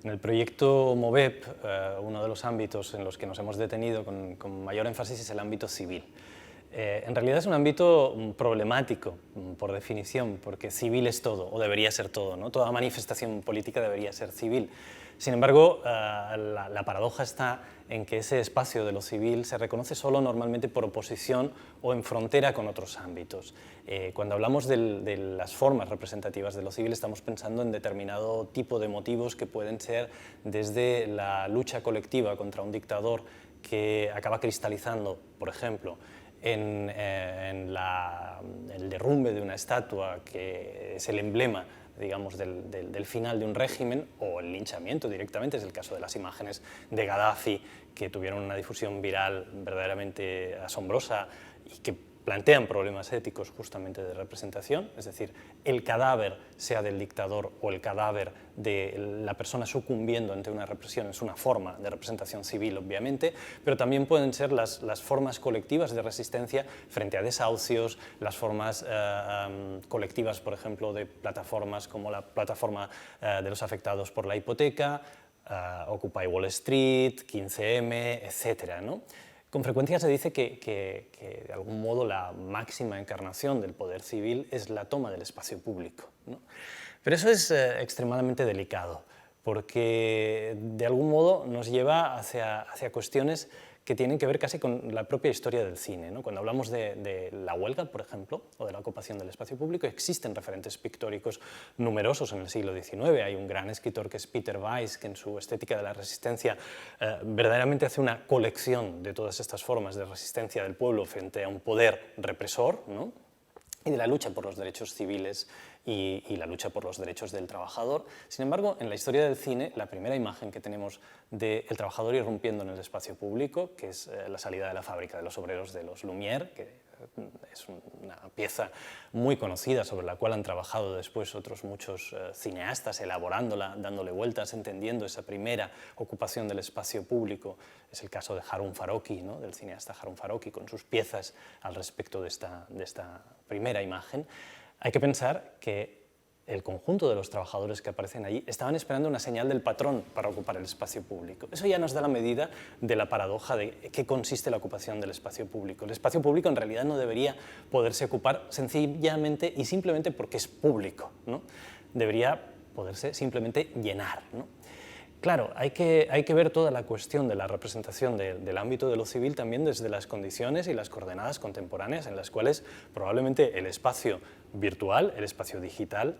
En el proyecto MOVEP, uno de los ámbitos en los que nos hemos detenido con mayor énfasis es el ámbito civil. En realidad es un ámbito problemático, por definición, porque civil es todo, o debería ser todo, ¿no? Toda manifestación política debería ser civil. Sin embargo, la paradoja está en que ese espacio de lo civil se reconoce solo normalmente por oposición o en frontera con otros ámbitos. Cuando hablamos de las formas representativas de lo civil, estamos pensando en determinado tipo de motivos que pueden ser desde la lucha colectiva contra un dictador que acaba cristalizando, por ejemplo, en el derrumbe de una estatua que es el emblema, digamos, del final de un régimen, o el linchamiento directamente, es el caso de las imágenes de Gaddafi, que tuvieron una difusión viral verdaderamente asombrosa y que plantean problemas éticos justamente de representación, es decir, el cadáver, sea del dictador o el cadáver de la persona sucumbiendo ante una represión, es una forma de representación civil, obviamente, pero también pueden ser las formas colectivas de resistencia frente a desahucios, las formas colectivas, por ejemplo, de plataformas como la plataforma de los afectados por la hipoteca, Occupy Wall Street, 15M, etcétera, ¿no? Con frecuencia se dice que de algún modo la máxima encarnación del poder civil es la toma del espacio público, ¿no? Pero eso es extremadamente delicado, porque de algún modo nos lleva hacia cuestiones que tienen que ver casi con la propia historia del cine, ¿no? Cuando hablamos de la huelga, por ejemplo, o de la ocupación del espacio público, existen referentes pictóricos numerosos en el siglo XIX. Hay un gran escritor que es Peter Weiss, que en su Estética de la Resistencia verdaderamente hace una colección de todas estas formas de resistencia del pueblo frente a un poder represor, ¿no? Y de la lucha por los derechos civiles y la lucha por los derechos del trabajador. Sin embargo, en la historia del cine, la primera imagen que tenemos del trabajador irrumpiendo en el espacio público, que es la salida de la fábrica de los obreros de los Lumière, que es una pieza muy conocida sobre la cual han trabajado después otros muchos cineastas, elaborándola, dándole vueltas, entendiendo esa primera ocupación del espacio público. Es el caso de Harun Farocki, ¿no? Del cineasta Harun Farocki, con sus piezas al respecto de esta primera imagen. Hay que pensar que el conjunto de los trabajadores que aparecen allí estaban esperando una señal del patrón para ocupar el espacio público. Eso ya nos da la medida de la paradoja de qué consiste la ocupación del espacio público. El espacio público en realidad no debería poderse ocupar sencillamente y simplemente porque es público, ¿no? Debería poderse simplemente llenar, ¿no? Claro, hay que ver toda la cuestión de la representación del ámbito de lo civil también desde las condiciones y las coordenadas contemporáneas en las cuales probablemente el espacio virtual, el espacio digital,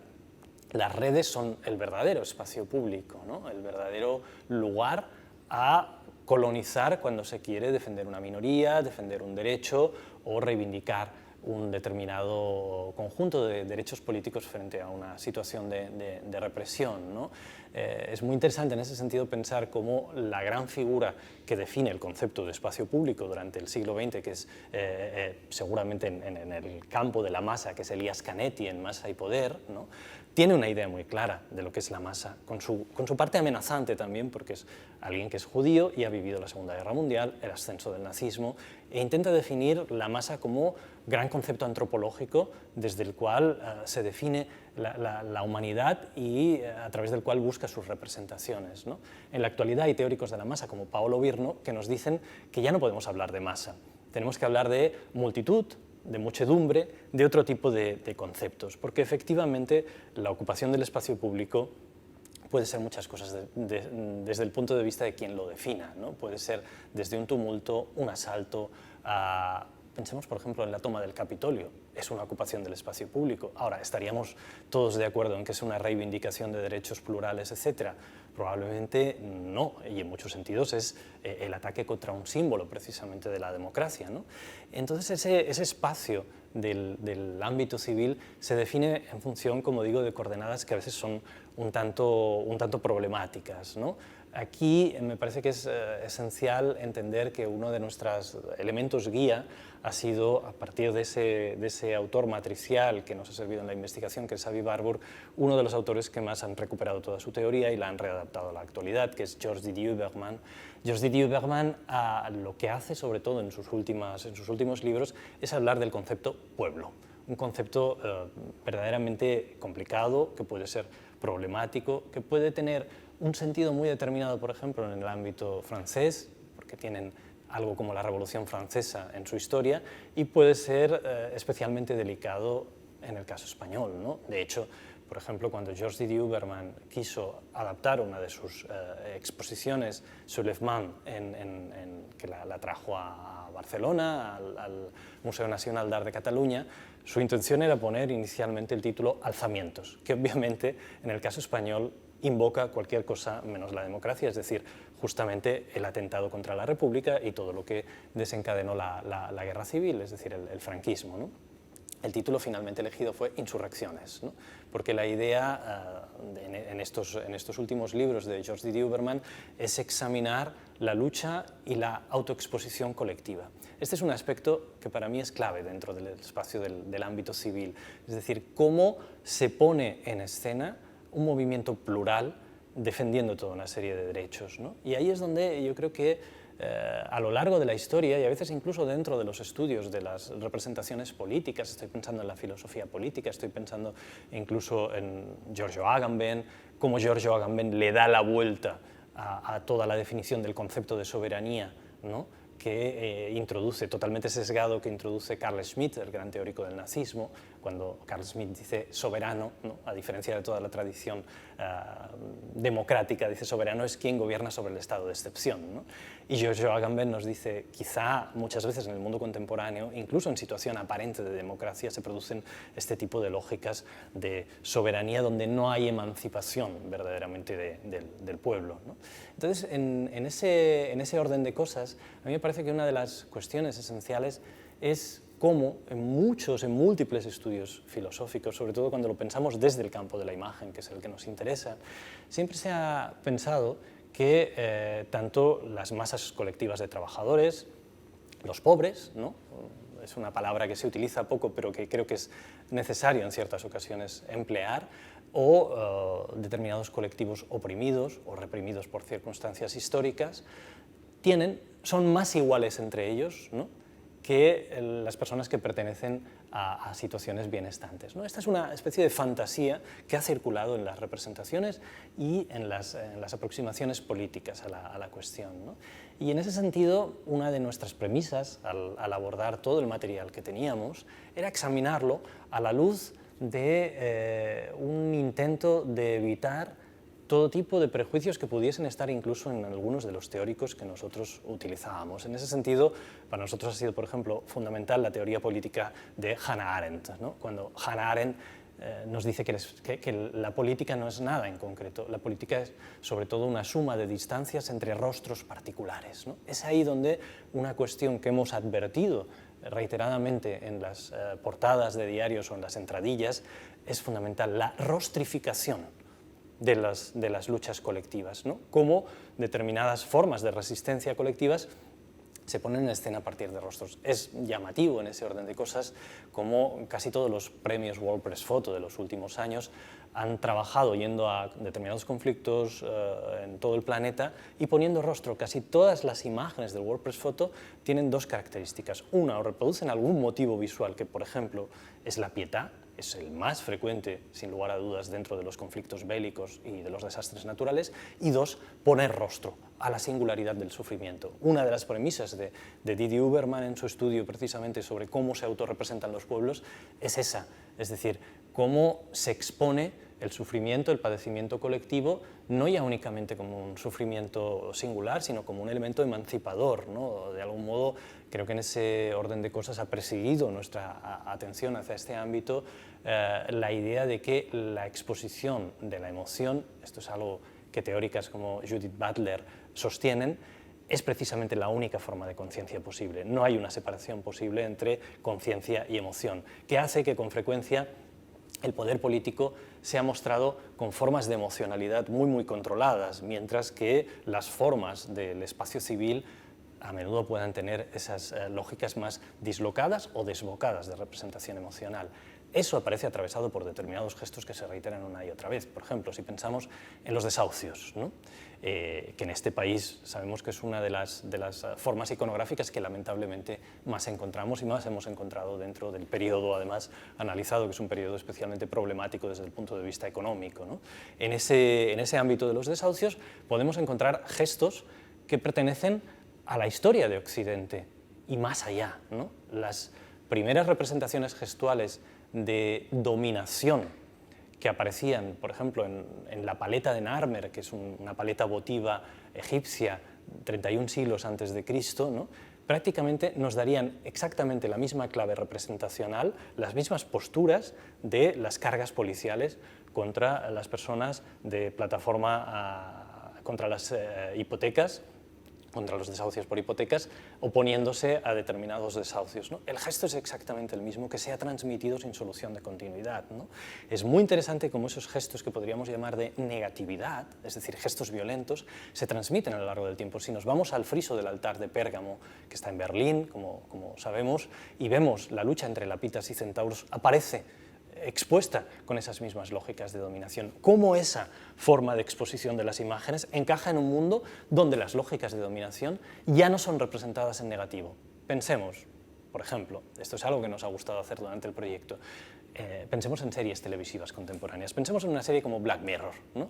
las redes son el verdadero espacio público, ¿no? El verdadero lugar a colonizar cuando se quiere defender una minoría, defender un derecho o reivindicar un determinado conjunto de derechos políticos frente a una situación de represión, ¿no? Es muy interesante en ese sentido pensar cómo la gran figura que define el concepto de espacio público durante el siglo XX, que es seguramente en el campo de la masa, que es Elias Canetti en Masa y Poder, ¿no? Tiene una idea muy clara de lo que es la masa, con su parte amenazante también, porque es alguien que es judío y ha vivido la Segunda Guerra Mundial, el ascenso del nazismo, e intenta definir la masa como gran concepto antropológico desde el cual se define la humanidad y a través del cual busca sus representaciones, ¿no? En la actualidad hay teóricos de la masa como Paolo Virno que nos dicen que ya no podemos hablar de masa, tenemos que hablar de multitud, de muchedumbre, de otro tipo de conceptos, porque efectivamente la ocupación del espacio público puede ser muchas cosas desde el punto de vista de quien lo defina, ¿no? Puede ser desde un tumulto, un asalto, pensemos por ejemplo en la toma del Capitolio, es una ocupación del espacio público. Ahora, ¿estaríamos todos de acuerdo en que es una reivindicación de derechos plurales, etcétera? Probablemente no, y en muchos sentidos es el ataque contra un símbolo precisamente de la democracia, ¿no? Entonces ese espacio del ámbito civil se define en función, como digo, de coordenadas que a veces son un tanto problemáticas, ¿no? Aquí me parece que es esencial entender que uno de nuestros elementos guía ha sido, a partir de ese autor matricial que nos ha servido en la investigación, que es Avi Warburg, uno de los autores que más han recuperado toda su teoría y la han readaptado a la actualidad, que es Georges Didier Bergman. Georges Didier Bergman lo que hace, sobre todo en sus últimos libros, es hablar del concepto pueblo, un concepto verdaderamente complicado, que puede ser problemático, que puede tener un sentido muy determinado, por ejemplo, en el ámbito francés, porque tienen algo como la Revolución Francesa en su historia, y puede ser especialmente delicado en el caso español, ¿no? De hecho, por ejemplo, cuando Georges Didier Huberman quiso adaptar una de sus exposiciones, Soulèvement, que la trajo a Barcelona, al Museo Nacional d'Art de Cataluña, su intención era poner inicialmente el título Alzamientos, que obviamente en el caso español invoca cualquier cosa menos la democracia, es decir, justamente el atentado contra la República y todo lo que desencadenó la guerra civil, es decir, el franquismo, ¿no? El título finalmente elegido fue Insurrecciones, ¿no? Porque la idea en estos últimos libros de Georges Didier Huberman es examinar la lucha y la autoexposición colectiva. Este es un aspecto que para mí es clave dentro del espacio del ámbito civil, es decir, cómo se pone en escena un movimiento plural defendiendo toda una serie de derechos, ¿no? Y ahí es donde yo creo que a lo largo de la historia, y a veces incluso dentro de los estudios de las representaciones políticas, estoy pensando en la filosofía política, estoy pensando incluso en Giorgio Agamben, cómo Giorgio Agamben le da la vuelta a toda la definición del concepto de soberanía, ¿no? Que introduce, totalmente sesgado, que introduce Carl Schmitt, el gran teórico del nazismo, cuando Carl Schmitt dice soberano, ¿no? A diferencia de toda la tradición democrática, dice soberano es quien gobierna sobre el estado de excepción, ¿no? Y Giorgio Agamben nos dice, quizá muchas veces en el mundo contemporáneo, incluso en situación aparente de democracia, se producen este tipo de lógicas de soberanía donde no hay emancipación verdaderamente del pueblo, ¿no? Entonces, en ese orden de cosas, a mí me parece que una de las cuestiones esenciales es cómo en múltiples estudios filosóficos, sobre todo cuando lo pensamos desde el campo de la imagen, que es el que nos interesa, siempre se ha pensado que tanto las masas colectivas de trabajadores, los pobres, ¿no? Es una palabra que se utiliza poco, pero que creo que es necesario en ciertas ocasiones emplear, o determinados colectivos oprimidos o reprimidos por circunstancias históricas, son más iguales entre ellos, ¿no? Que las personas que pertenecen a situaciones bienestantes, ¿no? Esta es una especie de fantasía que ha circulado en las representaciones y en las aproximaciones políticas a la cuestión, ¿no? Y en ese sentido, una de nuestras premisas al abordar todo el material que teníamos era examinarlo a la luz de un intento de evitar todo tipo de prejuicios que pudiesen estar incluso en algunos de los teóricos que nosotros utilizábamos. En ese sentido, para nosotros ha sido, por ejemplo, fundamental la teoría política de Hannah Arendt, ¿no? Cuando Hannah Arendt nos dice que la política no es nada en concreto, la política es sobre todo una suma de distancias entre rostros particulares, ¿no? Es ahí donde una cuestión que hemos advertido reiteradamente en las portadas de diarios o en las entradillas es fundamental, la rostrificación de las luchas colectivas, ¿no? Cómo determinadas formas de resistencia colectivas se ponen en escena a partir de rostros. Es llamativo en ese orden de cosas como casi todos los premios World Press Photo de los últimos años han trabajado yendo a determinados conflictos en todo el planeta y poniendo rostro. Casi todas las imágenes del World Press Photo tienen dos características. Una, o reproducen algún motivo visual que, por ejemplo, es la pietà, es el más frecuente, sin lugar a dudas, dentro de los conflictos bélicos y de los desastres naturales, y dos, poner rostro a la singularidad del sufrimiento. Una de las premisas de Didier Huberman en su estudio precisamente sobre cómo se autorrepresentan los pueblos es esa, es decir, cómo se expone el sufrimiento, el padecimiento colectivo, no ya únicamente como un sufrimiento singular, sino como un elemento emancipador, ¿no? De algún modo, creo que en ese orden de cosas ha presidido nuestra atención hacia este ámbito la idea de que la exposición de la emoción, esto es algo que teóricas como Judith Butler sostienen, es precisamente la única forma de conciencia posible. No hay una separación posible entre conciencia y emoción, que hace que con frecuencia el poder político se ha mostrado con formas de emocionalidad muy controladas, mientras que las formas del espacio civil a menudo puedan tener esas lógicas más dislocadas o desbocadas de representación emocional. eso aparece atravesado por determinados gestos que se reiteran una y otra vez. Por ejemplo, si pensamos en los desahucios, ¿no? Que en este país sabemos que es una de las formas iconográficas que lamentablemente más encontramos y más hemos encontrado dentro del periodo, además, analizado, que es un periodo especialmente problemático desde el punto de vista económico, ¿no? En ese ámbito de los desahucios podemos encontrar gestos que pertenecen a la historia de Occidente y más allá, ¿no? Las primeras representaciones gestuales de dominación que aparecían, por ejemplo, en la paleta de Narmer, que es una paleta votiva egipcia 31 siglos antes de Cristo, ¿no? Prácticamente nos darían exactamente la misma clave representacional, las mismas posturas de las cargas policiales contra las personas de plataforma contra las hipotecas, contra los desahucios por hipotecas, oponiéndose a determinados desahucios, ¿no? El gesto es exactamente el mismo, que se ha transmitido sin solución de continuidad, ¿no? Es muy interesante cómo esos gestos que podríamos llamar de negatividad, es decir, gestos violentos, se transmiten a lo largo del tiempo. Si nos vamos al friso del altar de Pérgamo, que está en Berlín, como sabemos, y vemos la lucha entre lapitas y centauros, aparece expuesta con esas mismas lógicas de dominación. Cómo esa forma de exposición de las imágenes encaja en un mundo donde las lógicas de dominación ya no son representadas en negativo. Pensemos, por ejemplo, esto es algo que nos ha gustado hacer durante el proyecto, pensemos en series televisivas contemporáneas, pensemos en una serie como Black Mirror, ¿no?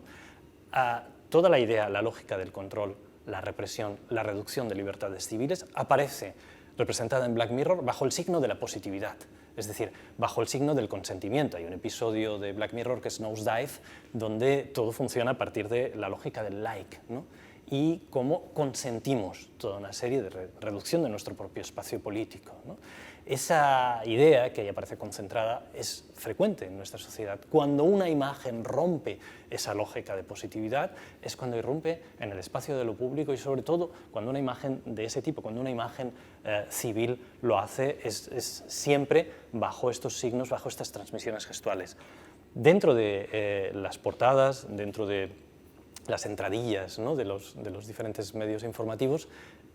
Toda la idea, la lógica del control, la represión, la reducción de libertades civiles aparece representada en Black Mirror bajo el signo de la positividad, es decir, bajo el signo del consentimiento. Hay un episodio de Black Mirror que es Nosedive, donde todo funciona a partir de la lógica del like, ¿no? Y cómo consentimos toda una serie de reducción de nuestro propio espacio político, ¿no? Esa idea, que ahí aparece concentrada, es frecuente en nuestra sociedad. Cuando una imagen rompe esa lógica de positividad, es cuando irrumpe en el espacio de lo público y, sobre todo, cuando una imagen de ese tipo, cuando una imagen civil lo hace, es siempre bajo estos signos, bajo estas transmisiones gestuales. Dentro de las portadas, dentro de las entradillas, ¿no?, de los diferentes medios informativos,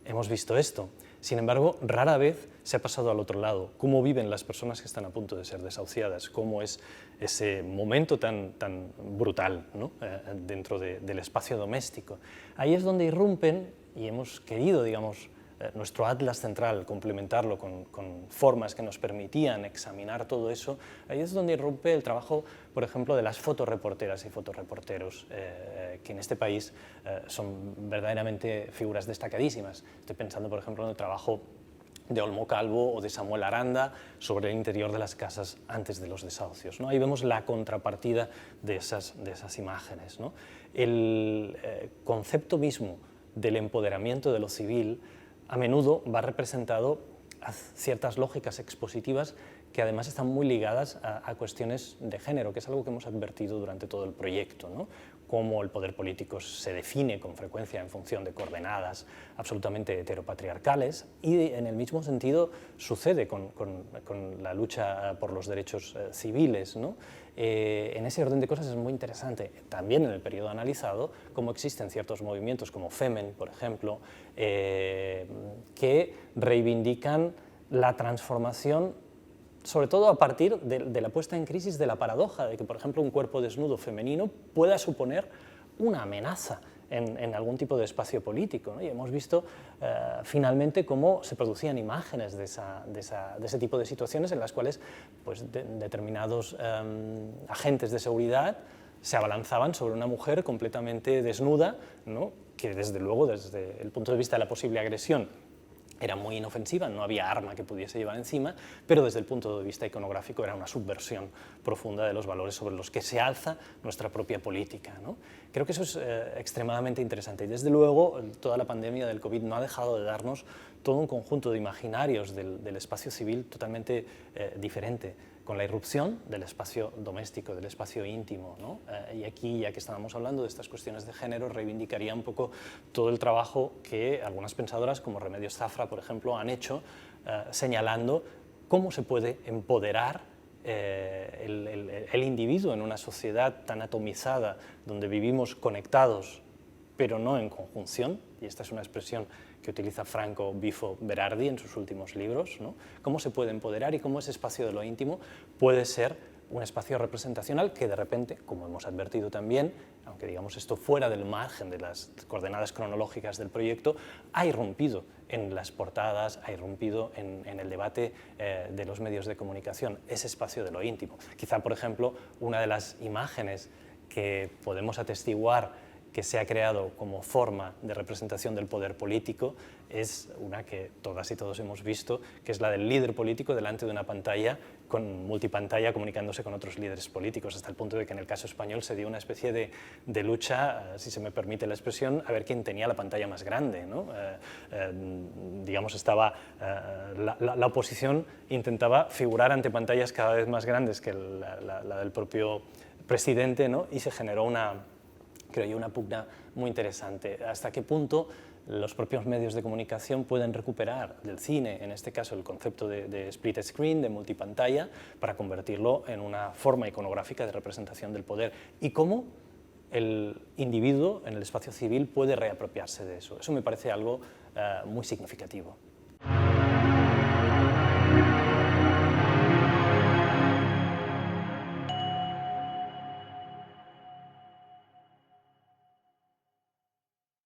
hemos visto esto. Sin embargo, rara vez se ha pasado al otro lado. Cómo viven las personas que están a punto de ser desahuciadas, cómo es ese momento tan brutal, ¿no?, dentro del espacio doméstico. Ahí es donde irrumpen, y hemos querido, digamos, nuestro atlas central, complementarlo con formas que nos permitían examinar todo eso. Ahí es donde irrumpe el trabajo, por ejemplo, de las fotoreporteras y fotoreporteros, que en este país son verdaderamente figuras destacadísimas. Estoy pensando, por ejemplo, en el trabajo de Olmo Calvo o de Samuel Aranda sobre el interior de las casas antes de los desahucios, ¿no? Ahí vemos la contrapartida de esas imágenes, ¿no? El concepto mismo del empoderamiento de lo civil a menudo va representado a ciertas lógicas expositivas que además están muy ligadas a cuestiones de género, que es algo que hemos advertido durante todo el proyecto, ¿no? Cómo el poder político se define con frecuencia en función de coordenadas absolutamente heteropatriarcales, y en el mismo sentido sucede con la lucha por los derechos civiles, ¿no? En ese orden de cosas es muy interesante, también en el periodo analizado, cómo existen ciertos movimientos como Femen, por ejemplo, que reivindican la transformación, sobre todo a partir de la puesta en crisis de la paradoja de que, por ejemplo, un cuerpo desnudo femenino pueda suponer una amenaza en algún tipo de espacio político, ¿no? Y hemos visto finalmente cómo se producían imágenes de ese tipo de situaciones en las cuales, pues, determinados agentes de seguridad se abalanzaban sobre una mujer completamente desnuda, ¿no?, que desde luego, desde el punto de vista de la posible agresión, era muy inofensiva, no había arma que pudiese llevar encima, pero desde el punto de vista iconográfico era una subversión profunda de los valores sobre los que se alza nuestra propia política, ¿no? Creo que eso es extremadamente interesante, y desde luego toda la pandemia del COVID no ha dejado de darnos todo un conjunto de imaginarios del espacio civil totalmente diferente, con la irrupción del espacio doméstico, del espacio íntimo, ¿no? Y aquí, ya que estábamos hablando de estas cuestiones de género, reivindicaría un poco todo el trabajo que algunas pensadoras, como Remedios Zafra, por ejemplo, han hecho, señalando cómo se puede empoderar el individuo en una sociedad tan atomizada, donde vivimos conectados, pero no en conjunción, y esta es una expresión que utiliza Franco Bifo Berardi en sus últimos libros, ¿no? Cómo se puede empoderar y cómo ese espacio de lo íntimo puede ser un espacio representacional que de repente, como hemos advertido también, aunque digamos esto fuera del margen de las coordenadas cronológicas del proyecto, ha irrumpido en las portadas, ha irrumpido en el debate de los medios de comunicación, ese espacio de lo íntimo. Quizá, por ejemplo, una de las imágenes que podemos atestiguar que se ha creado como forma de representación del poder político es una que todas y todos hemos visto, que es la del líder político delante de una pantalla con multipantalla comunicándose con otros líderes políticos, hasta el punto de que en el caso español se dio una especie de lucha, si se me permite la expresión, a ver quién tenía la pantalla más grande, ¿no? Digamos, la oposición intentaba figurar ante pantallas cada vez más grandes que la del propio presidente, ¿no? Y se generó creo yo, una pugna muy interesante. ¿Hasta qué punto los propios medios de comunicación pueden recuperar del cine, en este caso el concepto de split screen, de multipantalla, para convertirlo en una forma iconográfica de representación del poder? ¿Y cómo el individuo en el espacio civil puede reapropiarse de eso? Eso me parece algo muy significativo.